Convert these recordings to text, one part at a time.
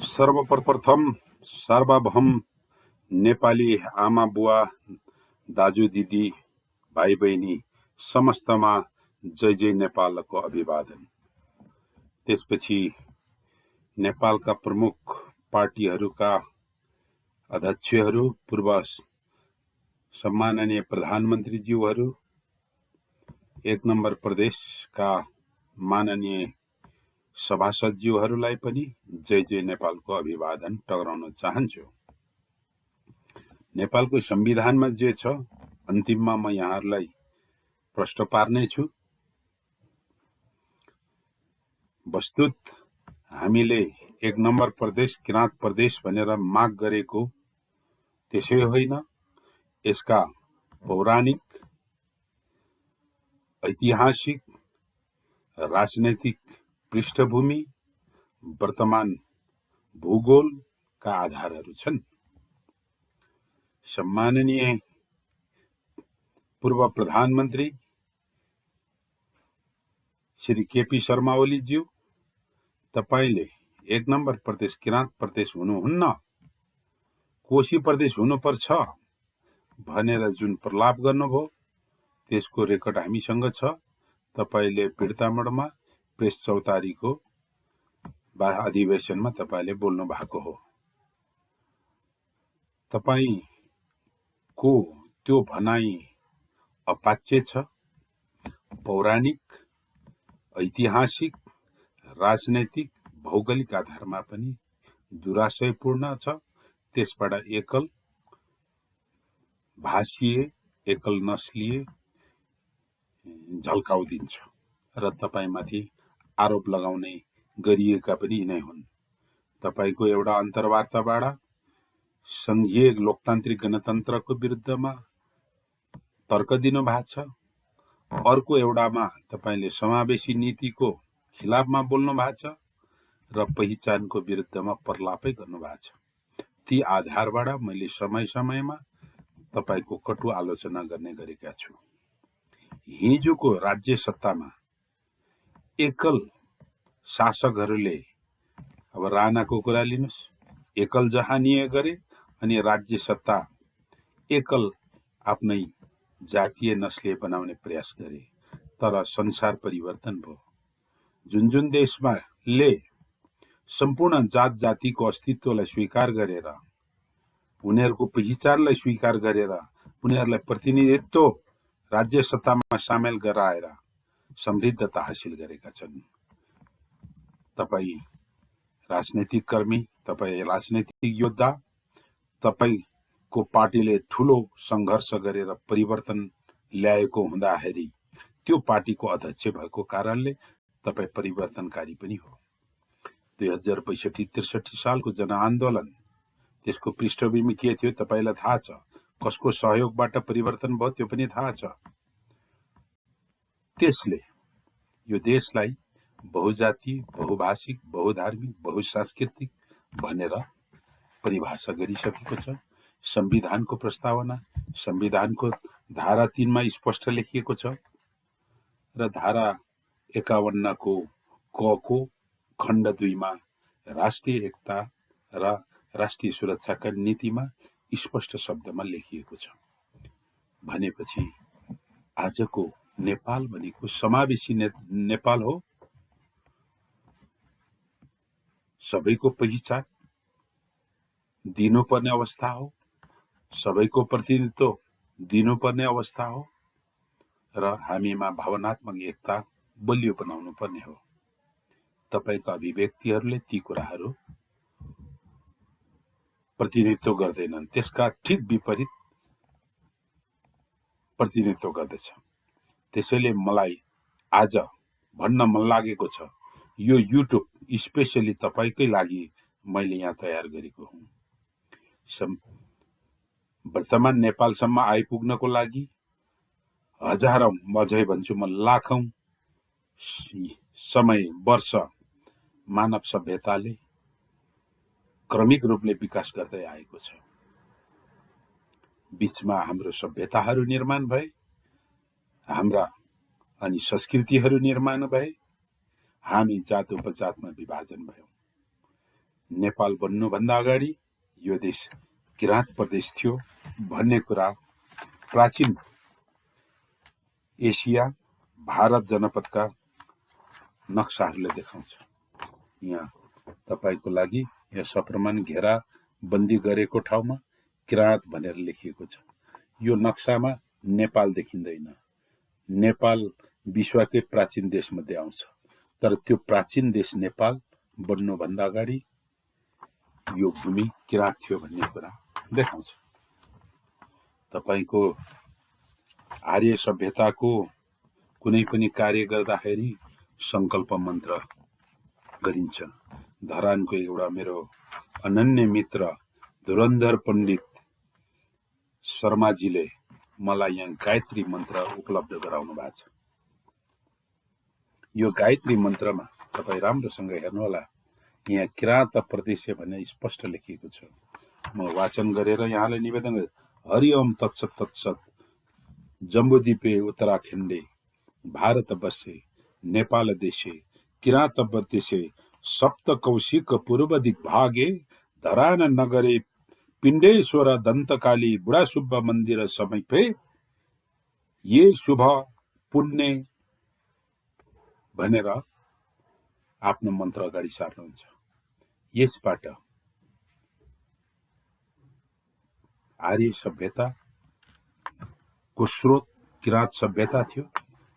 सर्वप्रथम सार्वभौम नेपाली आमा बुवा दाजु दिदी भाइ बहिनी समस्तमा जय जय नेपालको अभिवादन। त्यसपछि नेपालका प्रमुख पार्टीहरूका अध्यक्षहरू, पूर्व सम्माननीय प्रधानमन्त्रीज्यूहरू, एक नम्बर प्रदेशका माननीय सभासदज्यूहरूलाई पनि जय जय नेपालको अभिवादन टक्राउन चाहन्छु। नेपालको संविधानमा जे छ अन्तिममा म यहाँहरूलाई प्रश्न पार्नेछु। वस्तुत हामीले एक नम्बर प्रदेश किराँत प्रदेश भनेर माग गरेको त्यसै होइन। यसका पौराणिक, ऐतिहासिक, राजनैतिक पृष्ठभूमि, वर्तमान भूगोलका आधारहरू छन्। सम्माननीय पूर्व प्रधानमन्त्री श्री केपी शर्मा ओलीज्यू, तपाईले एक नम्बर प्रदेश किराँत प्रदेश हुनुहुन्न, कोशी प्रदेश हुनुपर्छ भनेर जुन प्रलाप गर्नुभयो त्यसको रेकर्ड हामीसँग छ। तपाईले पीडितामोडमा प्रेस चौतारीको अधिवेशनमा तपाईले बोल्नु भएको हो। तपाईको त्यो भनाइ अपाच्य छ। पौराणिक, ऐतिहासिक, राजनैतिक, भौगोलिक आधारमा पनि दुराशयपूर्ण छ। त्यसबाट एकल भाषीय, एकल नस्लीय झल्काउ दिन्छ र तपाईमाथि आरोप लगाउने गरिएका पनि यिनै हुन्। तपाईको एउटा अन्तर्वार्ताबाट संघीय लोकतान्त्रिक गणतन्त्रको विरुद्धमा तर्क दिनु भएको छ। अर्को एउटामा तपाईले समावेशी नीतिको खिलाफमा बोल्नु भएको छ र पहिचानको विरुद्धमा प्रलापै गर्नु भएको छ। ती आधारबाट मैले समय समयमा तपाईको कटु आलोचना गर्ने गरेका छु। हिजोको राज्य सत्तामा एकल शासकहरूले, अब राणाको कुरा लिनुस्, एकल जहानीय गरे अनि राज्य सत्ता एकल आफ्नै जातीय नस्लीय बनाउने प्रयास गरे। तर संसार परिवर्तन भयो। जुन जुन देशमा ले सम्पूर्ण जात जातिको अस्तित्वलाई स्वीकार गरेर, उनीहरूको पहिचानलाई स्वीकार गरेर, उनीहरूलाई प्रतिनिधित्व राज्य सत्तामा सामेल गराएर समृद्धता हासिल गरेका छन्। तपाई राजनैतिक कर्मी, तपाई राजनैतिक योद्धा, तपाईको पार्टीले ठूलो संघर्ष गरेर परिवर्तन ल्याएको हुँदाखेरि त्यो पार्टीको अध्यक्ष भएको कारणले तपाई परिवर्तनकारी पनि हो। 2062-63 सालको जनआन्दोलन, त्यसको पृष्ठभूमि के थियो तपाईलाई थाहा छ। कसको सहयोगबाट परिवर्तन भयो त्यो पनि थाहा छ। त्यसले यो देशलाई बहुजातीय, बहुभाषिक, बहुधार्मिक, बहुसांस्कृतिक भनेर परिभाषा गरिसकेको छ। संविधानको प्रस्तावना, संविधानको धारा 3 मा स्पष्ट लेखिएको छ र धारा 51 को क को खण्ड 2 मा राष्ट्रिय एकता र राष्ट्रिय सुरक्षाका नीतिमा स्पष्ट शब्दमा लेखिएको छ। भनेपछि आजको नेपाल भनेको समावेशी नेपाल हो। सबैको पहिचान दिनुपर्ने अवस्था हो, सबैको प्रतिनिधित्व दिनुपर्ने अवस्था हो र हामीमा भावनात्मक एकता बलियो बनाउनु पर्ने हो। तपाईका अभिव्यक्तिहरूले ती कुराहरू प्रतिनिधित्व गर्दैनन्, त्यसका ठीक विपरीत प्रतिनिधित्व गर्दछ। त्यसैले मलाई आज भन्न मन लागेको छ, यो युट्युब स्पेशली तपाईकै लागि मैले यहाँ तयार गरेको हुँ। वर्तमान नेपालसम्म आइपुग्नको लागि हजारौं, अझै भन्छु म लाखौं समय, वर्ष मानव सभ्यताले क्रमिक रूपले विकास गर्दै आएको छ। बीचमा हाम्रो सभ्यताहरू निर्माण भए, हाम्रा अनि संस्कृतिहरू निर्माण भए, हामी जात उपजातमा विभाजन भयौं। नेपाल बन्नुभन्दा अगाडि यो देश किराँत प्रदेश थियो भन्ने कुरा प्राचीन एसिया भारत जनपदका नक्साहरूले देखाउँछ। यहाँ तपाईको लागि यहाँ सप्रमाण घेरा बन्दी गरेको ठाउँमा किराँत भनेर लेखिएको छ। यो नक्सामा नेपाल देखिँदैन। नेपाल विश्वकै प्राचीन देशमध्ये आउँछ, तर त्यो प्राचीन देश नेपाल बन्नुभन्दा अगाडि यो भूमि किराँत थियो भन्ने कुरा देखाउँछ। तपाईको आर्य सभ्यताको कुनै पनि कार्य गर्दाखेरि संकल्प मन्त्र गरिन्छ। धरानको एउटा मेरो अनन्य मित्र धुरन्धर पण्डित शर्माजीले मलाई यहाँ गायत्री मन्त्र उपलब्ध गराउनु भएको छ। यो गायत्री मन्त्रमा तपाईँ राम्रोसँग हेर्नुहोला, यहाँ किराँत प्रदेश भनेर स्पष्ट लेखिएको छ। म वाचन गरेर यहाँलाई निवेदन गर्छु। हरि ओम तत्सत तत्सत। जम्बूद्वीपे उत्तराखण्डे भारतवर्षे नेपाल देशे किराँत प्रदेशे सप्त कौशिक पूर्व दिग्भागे धरान नगरे पिण्डेश्वर दन्तकाली बुढा सुब्बा मन्दिर समीपे ये शुभ पुण्य भनेर आफ्नो मन्त्र अगाडि सार्नुहुन्छ। यसबाट आर्य सभ्यताको स्रोत किराँत सभ्यता थियो,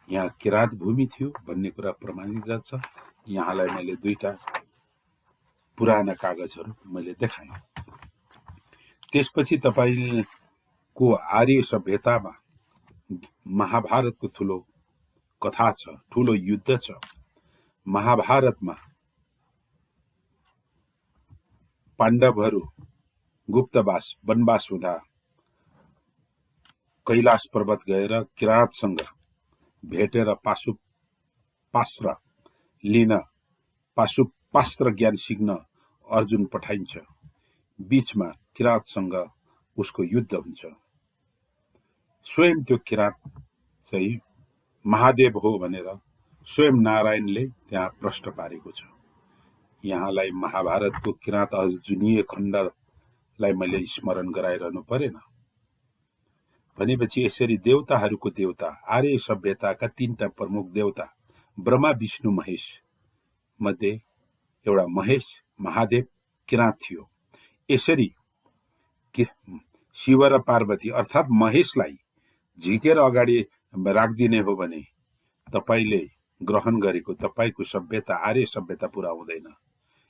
यहाँ किराँत भूमि थियो भन्ने कुरा प्रमाणित गर्छ। यहाँलाई मैले दुईटा पुराना कागजहरू मैले देखाएँ। त्यसपछि तपाईको आर्य सभ्यतामा महाभारतको ठुलो कथा छ, ठुलो युद्ध छ। महाभारतमा पाण्डवहरू गुप्तवास वनवास हुँदा कैलाश पर्वत गएर किराँतसँग भेटेर पाशुपास्त्र लिन, पाशुपास्त्र ज्ञान सिक्न अर्जुन पठाइन्छ। बीचमा किराँतसँग उसको युद्ध हुन्छ। स्वयं त्यो किराँत चाहिँ महादेव हो भनेर स्वयं नारायणले त्यहाँ प्रश्न पारेको छ। यहाँलाई महाभारतको किराँत अर्जुनीय खण्डलाई मैले स्मरण गराइरहनु परेन। भनेपछि यसरी देवताहरूको देवता आर्य सभ्यताका तीनटा प्रमुख देवता ब्रह्मा विष्णु महेश मध्ये एउटा महेश महादेव किराँत थियो। यसरी शिव र पार्वती अर्थात् महेशलाई झिकेर अगाडि राखिदिने हो भने तपाईले ग्रहण गरेको तपाईको सभ्यता आर्य सभ्यता पुरा हुँदैन।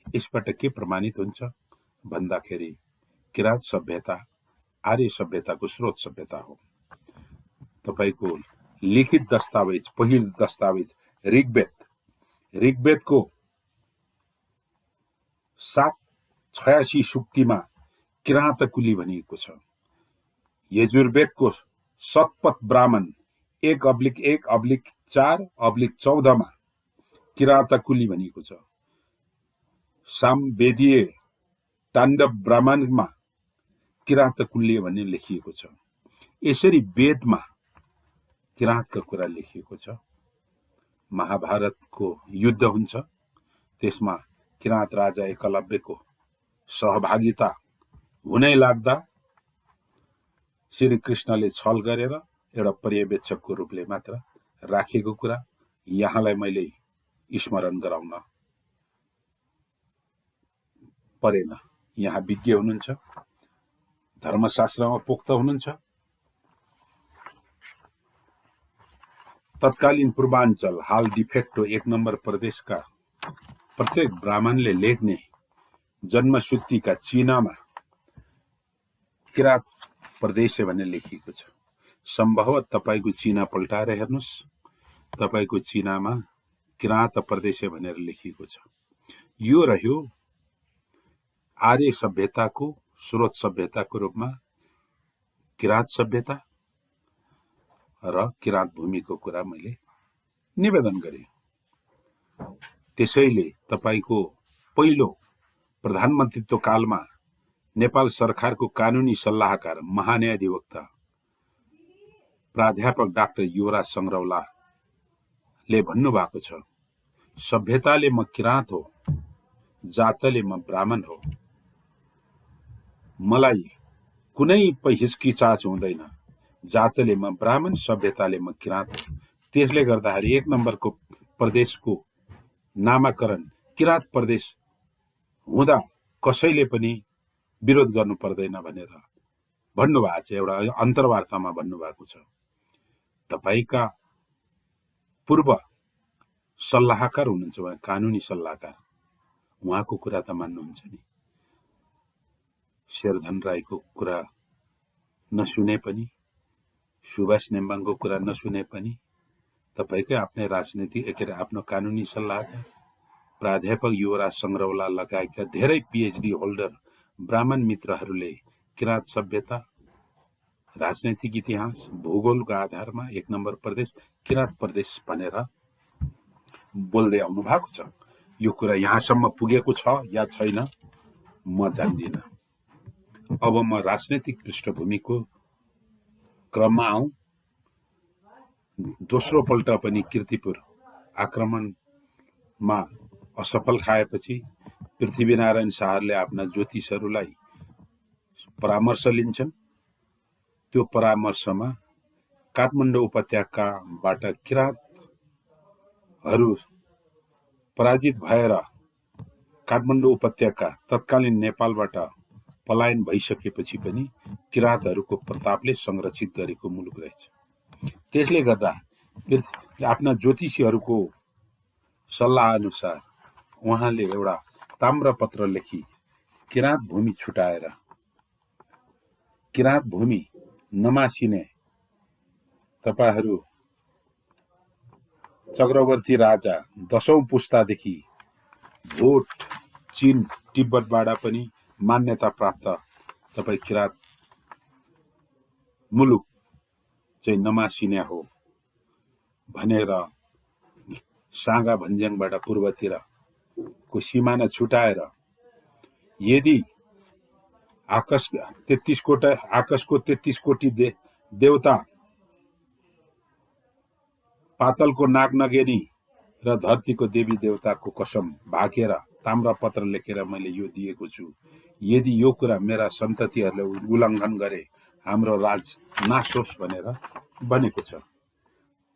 यसबाट के प्रमाणित हुन्छ भन्दाखेरि किराँत सभ्यता आर्य सभ्यताको स्रोत सभ्यता हो। तपाईको लिखित दस्तावेज, पहिलो दस्तावेज ऋग्वेदको 786 सूक्तिमा किराँत कुली भनिएको छ। यजुर्वेदको शतपथ ब्राह्मण 1/1/4/14 मा किराँत कुली भनिएको छ। सामवेदीय ताण्डव ब्राह्मणमा किराँत कुल्य भन्ने लेखिएको छ। यसरी वेदमा किराँतको कुरा लेखिएको छ। महाभारतको युद्ध हुन्छ, त्यसमा किराँत राजा एकलव्यको सहभागिता हुनै लाग्दा श्री कृष्णले छल गरेर एउटा पर्यवेक्षकको रूपले मात्र राखेको कुरा यहाँलाई मैले स्मरण गराउन परेन। यहाँ विज्ञ हुनुहुन्छ, धर्मशास्त्रमा पोख्त हुनुहुन्छ। तत्कालीन पूर्वाञ्चल हाल डिफेक्टो 1 नम्बर प्रदेशका प्रत्येक ब्राह्मणले लेख्ने जन्मसूत्रीका चिन्हमा किराँत प्रदेश भनेर लेखिएको छ। सम्भवतः तपाईको चिन्ह पल्टाएर हेर्नुस्, तपाईको चिन्हमा किराँत प्रदेश भनेर लेखिएको छ। यो रह्यो आर्य सभ्यताको स्रोत सभ्यताको रूपमा किराँत सभ्यता र किराँत भूमिको कुरा मैले निवेदन गरेँ। त्यसैले तपाईको पहिलो प्रधानमन्त्रीत्व कालमा नेपाल सरकारको कानुनी सल्लाहकार महान्यायाधिवक्ता प्राध्यापक डाक्टर युवराज संग्रौलाले भन्नुभएको छ, सभ्यताले म किराँत हो जातले म ब्राह्मण हो, मलाई कुनै हिचकिचाच हुँदैन। जातले म ब्राह्मण, सभ्यताले म किराँत हो। त्यसले गर्दाखेरि एक नम्बरको प्रदेशको नामाकरण किराँत प्रदेश हुँदा कसैले पनि विरोध गर्नु पर्दैन भनेर भन्नुभएको छ। एउटा अन्तर्वार्तामा भन्नुभएको छ। तपाईका पूर्व सल्लाहकार हुनुहुन्छ उहाँ, कानुनी सल्लाहकार, उहाँको कुरा त मान्नुहुन्छ नि। शेरधन राईको कुरा नसुने पनि, सुभाष नेम्बाङको कुरा नसुने पनि, तपाईकै आफ्नै राजनीति आफ्नो कानुनी सल्लाहकार प्राध्यापक युवराज सङ्ग्रौला लगायतका धेरै पिएचडी होल्डर ब्राह्मण मित्रहरूले किराँत सभ्यता, राजनैतिक इतिहास, भूगोलको आधारमा एक नम्बर प्रदेश किराँत प्रदेश भनेर बोल्दै आउनु भएको छ। यो कुरा यहाँसम्म पुगेको छ या छैन म जान्दिनँ। अब म राजनैतिक पृष्ठभूमिको क्रममा आउँ। दोस्रो पल्ट पनि कीर्तिपुर आक्रमणमा असफल खाएपछि पृथ्वीनारायण शाहले आफ्ना ज्योतिषहरूलाई परामर्श लिन्छन्। त्यो परामर्शमा काठमाडौँ उपत्यकाबाट किराँतहरू पराजित भएर काठमाडौँ उपत्यका तत्कालीन नेपालबाट पलायन भइसकेपछि पनि किराँतहरूको प्रतापले संरक्षित गरेको मुलुक रहेछ। त्यसले गर्दा आफ्ना ज्योतिषीहरूको सल्लाह अनुसार उहाँले एउटा ताम्रपत्र लेखी किराँत भूमि छुटाएर किराँत भूमि नमासिने तपाईहरू चक्रवर्ती राजा 10औं पुस्तादेखि भोट, चीन, तिब्बतबाट पनि मान्यता प्राप्त तपाई किराँत मुलुक चाहिँ नमासिने हो भनेर साँगा भन्ज्याङबाट पूर्वतिरको सिमाना छुटाएर यदि आकाशको 33 कोटी देवता, पातलको नाग नगेनी र धरतीको देवी देवताको कसम भाकेर ताम्रपत्र लेखेर मैले यो दिएको छु। यदि यो कुरा मेरा सन्ततिहरूले उल्लङ्घन गरे हाम्रो राज नाश होस् भनेर बनेको छ।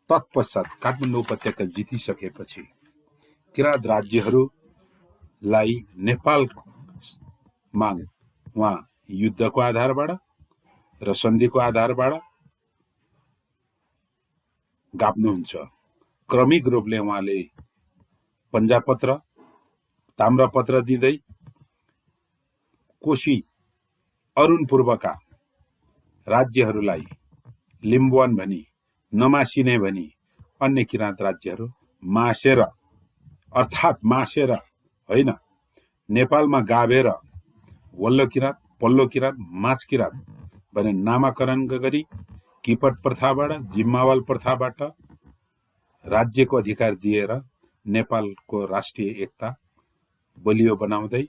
तत्पश्चात काठमाडौँ उपत्यका जितिसकेपछि किराँत राज्यहरूलाई नेपालमा उहाँ युद्धको आधारबाट र सन्धिको आधारबाट गाप्नुहुन्छ। क्रमिक रूपले उहाँले पञ्जापत्र, ताम्रपत्र दिँदै कोशी अरुण पूर्वका राज्यहरूलाई लिम्बुवान भनी नमासिने भनी अन्य किराँत राज्यहरू मासेर, अर्थात् मासेर होइन, नेपालमा गाभेर वल्लो किराँत, पल्लो किराँत, माझ किराँत भने नामाकरण गरी किपट प्रथाबाट, जिम्मावाल प्रथाबाट राज्यको अधिकार दिएर नेपालको राष्ट्रिय एकता बलियो बनाउँदै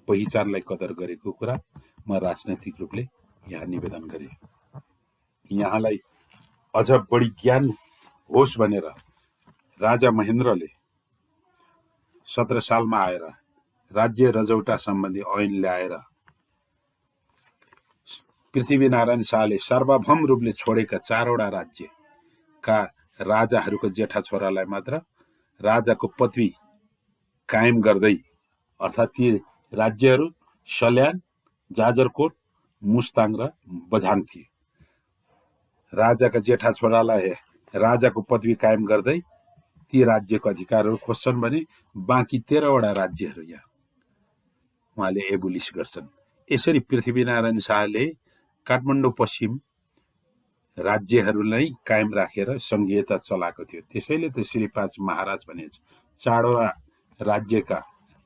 पहिचानलाई कदर गरेको कुरा म राजनैतिक रूपले यहाँ निवेदन गरे। यहाँलाई अझ बढी ज्ञान होस् भनेर राजा महेन्द्रले 17 सालमा आएर राज्य रजौटा सम्बन्धी ऐन ल्याएर पृथ्वीनारायण शाहले सार्वभौम रूपले छोडेका 4वटा राज्यका राजाहरूको जेठा छोरालाई मात्र राजाको पदवी कायम गर्दै, अर्थात् ती राज्यहरू सल्यान, जाजरकोट, मुस्ताङ र बझाङ थिए। राजाका जेठा छोरालाई राजाको पदवी कायम गर्दै ती राज्यको अधिकारहरू खोज्छन् भने बाँकी 13वटा राज्यहरू यहाँ उहाँले एबुलिस गर्छन्। यसरी पृथ्वीनारायण शाहले काठमाडौँ पश्चिम राज्यहरूलाई कायम राखेर संघीयता चलाएको थियो। त्यसैले त श्री 5 महाराज भनिन्छ। 4वटा राज्यका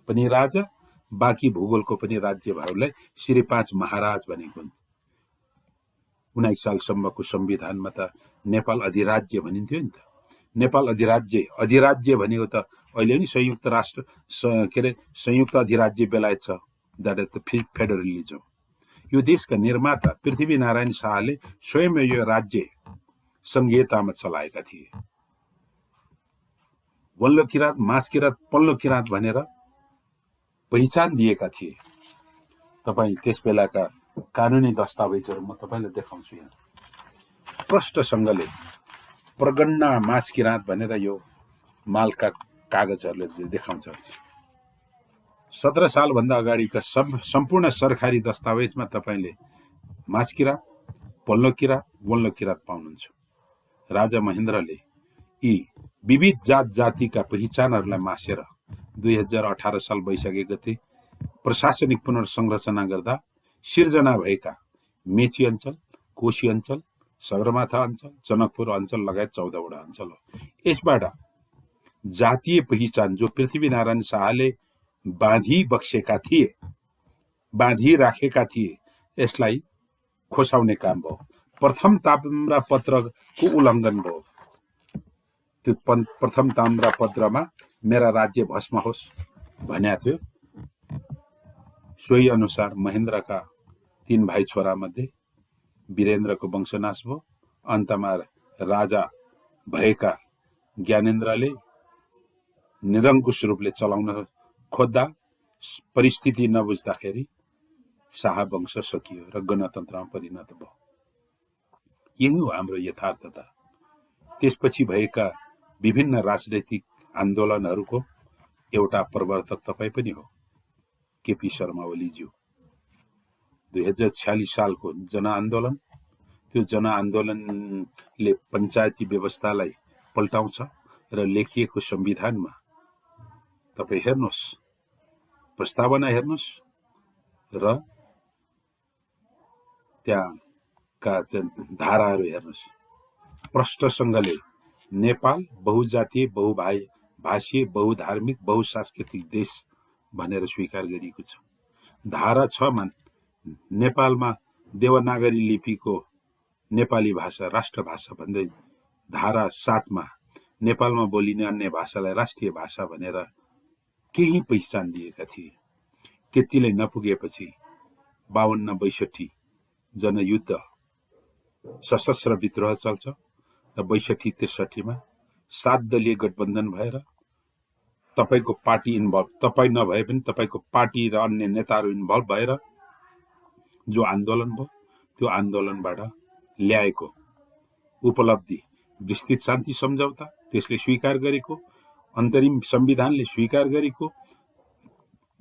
पनि राजा, बाँकी भूगोलको पनि राज्यहरूलाई श्री 5 महाराज भनेको हुन्छ। 19 सालसम्मको संविधानमा त नेपाल अधिराज्य भनिन्थ्यो नि त। नेपाल अधिराज्य भनेको त अहिले नि संयुक्त राष्ट्र संयुक्त अधिराज्य बेलायत छ, द्याट इज द फेडरलिजम। यो देशका निर्माता पृथ्वीनारायण शाहले स्वयं यो राज्य संघीयतामा चलाएका थिए। वल्लो किराँत, माझ किराँत, पल्लो किराँत भनेर पहिचान दिएका थिए। तपाईँ त्यस बेलाका कानुनी दस्तावेजहरू म तपाईँलाई देखाउँछु। यहाँ प्रष्टसँगले प्रगन्ना माछ किराँत भनेर यो मालका कागजहरूले देखाउँछ। 17 सालभन्दा अगाडिका सम्पूर्ण सरकारी दस्तावेजमा तपाईँले माछ किराँत, पल्लो किराँत, वल्लो किराँत पाउनुहुन्छ। राजा महेन्द्रले यी विविध जात जातिका पहिचानहरूलाई मासेर 2018 साल वैशाख 1 गते प्रशासनिक पुनर्संरचना गर्दा सिर्जना भएका मेची अञ्चल, कोशी अञ्चल, सगरमाथा अञ्चल, जनकपुर अञ्चल लगायत 14 वटा अञ्चल हो। यसबाट जातीय पहिचान जो पृथ्वीनारायण शाहले बाँधी बक्सेका थिए, बाँधी राखेका थिए, यसलाई खोसाउने काम भयो। प्रथम ताम्रपत्रको उल्लङ्घन भयो। त्यो प्रथम ताम्रपत्रमा मेरा राज्य भस्म होस् भनेको थियो। सोही अनुसार महेन्द्रका 3 भाइ छोरा मध्ये वीरेन्द्रको वंशनाश भयो। अन्तमा राजा भएका ज्ञानेन्द्रले निरङ्कुश रूपले चलाउन खोज्दा परिस्थिति नबुझ्दाखेरि शाह वंश सकियो र गणतन्त्रमा परिणत भयो। यही हो हाम्रो यथार्थता। त्यसपछि भएका विभिन्न राजनैतिक आन्दोलनहरूको एउटा प्रवर्तक तपाईँ पनि हो, केपी शर्मा ओलीज्यू। 2046 सालको जनआन्दोलन, त्यो जनआन्दोलनले पञ्चायती व्यवस्थालाई पल्टाउँछ र लेखिएको संविधानमा तपाईँ हेर्नुहोस्, प्रस्तावना हेर्नुहोस् र त्यहाँका धाराहरू हेर्नुहोस्। प्रष्टसँगले नेपाल बहुजातीय, बहुभाषीय, बहुधार्मिक, बहुसांस्कृतिक देश भनेर स्वीकार गरिएको छ। धारा 6 मा नेपालमा देवनागरी लिपिको नेपाली भाषा राष्ट्रभाषा भन्दै, धारा 7 मा नेपालमा बोलिने अन्य भाषालाई राष्ट्रिय भाषा भनेर केही पहिचान दिएका थिए। त्यतिले नपुगेपछि 52-62 जनयुद्ध सशस्त्र विद्रोह चल्छ र 62-63 मा 7 दलीय गठबन्धन भएर तपाईको पार्टी इन्भल्भ, तपाईँ नभए पनि तपाईको पार्टी र अन्य नेताहरू इन्भल्भ भएर जो आन्दोलन भयो, त्यो आन्दोलनबाट ल्याएको उपलब्धि विस्तृत शान्ति सम्झौता, त्यसले स्वीकार गरेको अन्तरिम संविधानले स्वीकार गरेको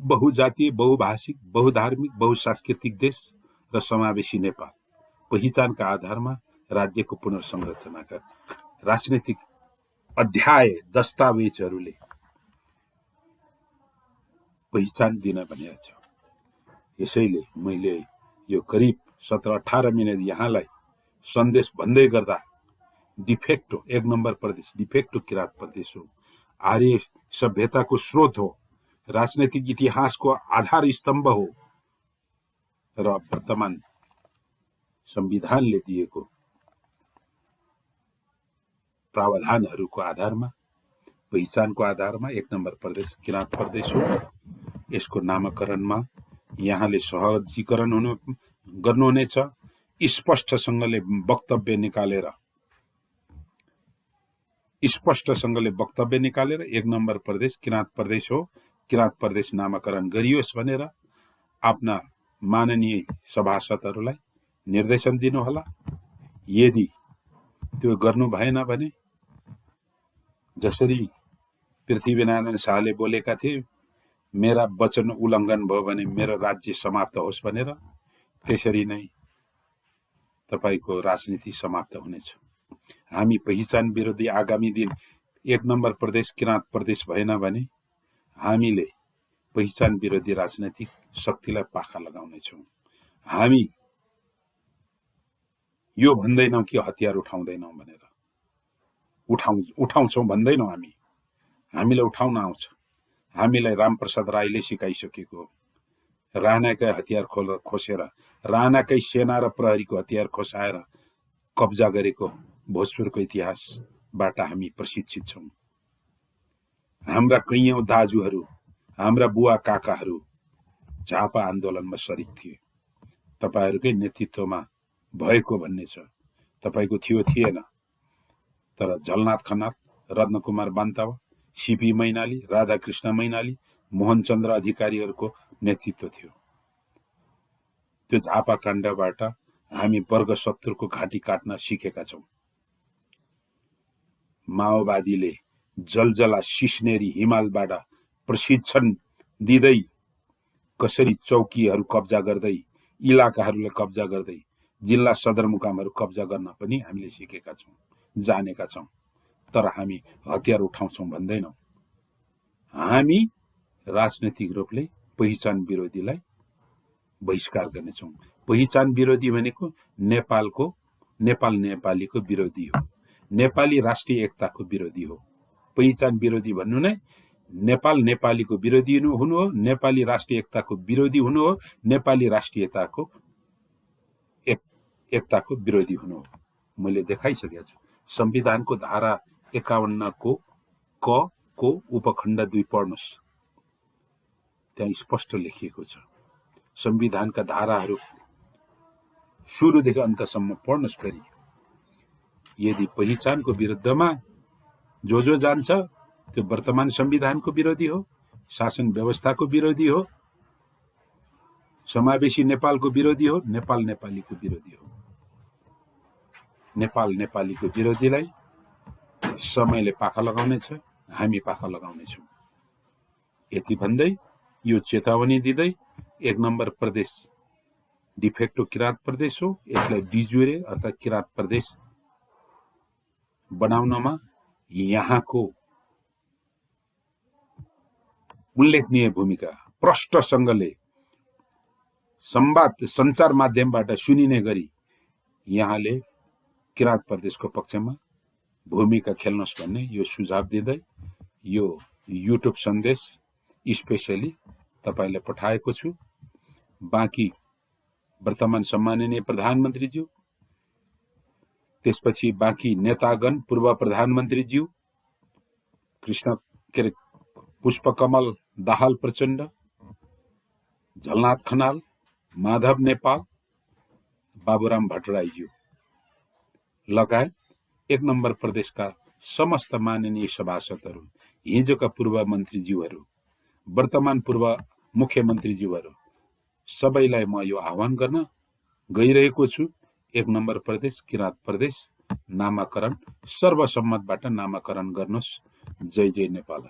बहुजातीय, बहुभाषिक, बहुधार्मिक, बहुसांस्कृतिक देश र समावेशी नेपाल पहिचानका आधारमा राज्यको पुनर्संरचनाका राजनीतिक अध्याय दस्तावेजहरूले पहिचान दिन भनेको छ। यसैले मैले यो करिब 17-18 मिनट यहाँलाई सन्देश भन्दै गर्दा डिफेक्टो 1 नम्बर प्रदेश, डिफेक्टो किराँत प्रदेश हो, आर्य सभ्यताको स्रोत हो, राजनैतिक इतिहासको आधार स्तम्भ हो र वर्तमान संविधानले दिएको प्रावधानहरूको आधारमा, पहिचानको आधारमा 1 नम्बर प्रदेश किराँत प्रदेश हो। यसको नामकरणमा यहाँले सहजीकरण गर्नुहुनेछ। स्पष्टसँगले वक्तव्य निकालेर 1 नम्बर प्रदेश किराँत प्रदेश हो, किराँत प्रदेश नामकरण गरियोस् भनेर आफ्ना माननीय सभासदहरूलाई निर्देशन दिनुहोला। यदि त्यो गर्नु भएन भने जसरी पृथ्वीनारायण शाहले बोलेका थिए, मेरा वचन उल्लङ्घन भयो भने मेरो राज्य समाप्त होस् भनेर, त्यसरी नै तपाईको राजनीति समाप्त हुनेछ। हामी पहिचान विरोधी आगामी दिन 1 नम्बर प्रदेश किराँत प्रदेश भएन भने हामीले पहिचान विरोधी राजनैतिक शक्तिलाई पाखा लगाउनेछौँ। हामी यो भन्दैनौँ कि हतियार उठाउँदैनौँ भनेर, उठाउँछौँ भन्दैनौँ। हामीलाई उठाउन आउँछ। हामीलाई रामप्रसाद राईले सिकाइसकेको हो। राणाकै हतियार खोसेर, राणाकै सेना र प्रहरीको हतियार खोसाएर कब्जा गरेको भोजपुरको इतिहासबाट हामी प्रशिक्षित छौँ। हाम्रा कैयौं दाजुहरू, हाम्रा बुवा काकाहरू झापा आन्दोलनमा सरिक थिए। तपाईहरुकै नेतृत्वमा भएको भन्ने छ। तपाईको थियो थिएन, तर झलनाथ खनाल, रत्नकुमार बान्तावा, सीपी मैनाली, राधाकृष्ण मैनाली, मोहनचन्द्र अधिकारीहरूको नेतृत्व थियो। त्यो झापा काण्डबाट हामी वर्ग शत्रुको घाँटी काट्न सिकेका छौं। माओवादीले जलजला सिस्नेरी हिमालबाट प्रशिक्षण दिँदै कसरी चौकीहरू कब्जा गर्दै, इलाकाहरूले कब्जा गर्दै, जिल्ला सदरमुकामहरू कब्जा गर्न पनि हामीले सिकेका छौं, जानेका छौं। तर हामी हतियार उठाउँछौं भन्दैनौं। हामी राजनैतिक रूपले पहिचान विरोधीलाई बहिष्कार गर्नेछौं। पहिचान विरोधी भनेको नेपाल नेपालीको विरोधी हो, नेपाली राष्ट्रिय एकताको विरोधी हो। पहिचान विरोधी भन्नु नै नेपाल नेपालीको विरोधी हुनु हो, नेपाली राष्ट्रिय एकताको विरोधी हुनु हो, नेपाली राष्ट्रियताको एकताको विरोधी हुनु हो। मैले देखाइसकेको छु। संविधानको धारा 51 को क को उपखण्ड 2 पढ्नुस्, त्यहाँ स्पष्ट लेखिएको छ। संविधानका धाराहरू सुरुदेखि अन्तसम्म पढ्नुस्। फेरि यदि पहिचानको विरुद्धमा जो जान्छ त्यो वर्तमान संविधानको विरोधी हो, शासन व्यवस्थाको विरोधी हो, समावेशी नेपालको विरोधी हो, नेपाल नेपालीको विरोधी हो। नेपाल नेपालीको विरोधीलाई समयले पाखा लगाउनेछ, हामी पाखा लगाउनेछौँ। यति भन्दै यो चेतावनी दिँदै 1 नम्बर प्रदेश डिफेक्टो किराँत प्रदेश हो, यसलाई डिजुरे अर्थात् किराँत प्रदेश बनाउनमा यहाँको उल्लेखनीय भूमिका, प्रष्टसँगले संवाद सञ्चार माध्यमबाट सुनिने गरी यहाँले किराँत प्रदेशको पक्षमा भूमिका खेल्नुहोस् भन्ने यो सुझाव दिँदै यो युट्युब सन्देश स्पेशली तपाईलाई पठाएको छु। बाँकी वर्तमान सम्माननीय प्रधानमन्त्रीज्यू, त्यसपछि बाँकी नेतागण, पूर्व प्रधानमन्त्रीज्यू पुष्पकमल दाहाल प्रचण्ड, झलनाथ खनाल, माधव नेपाल, बाबुराम भट्टराईज्यू लगायत 1 नम्बर प्रदेशका समस्त माननीय सभासदहरू, हिजोका पूर्व मन्त्रीज्यूहरू, वर्तमान पूर्व मुख्यमन्त्रीज्यूहरू सबैलाई म यो आह्वान गर्न गइरहेको छु। 1 नम्बर प्रदेश किराँत प्रदेश नामाकरण सर्वसम्मतबाट नामाकरण गर्नुहोस्। जय जय नेपाल।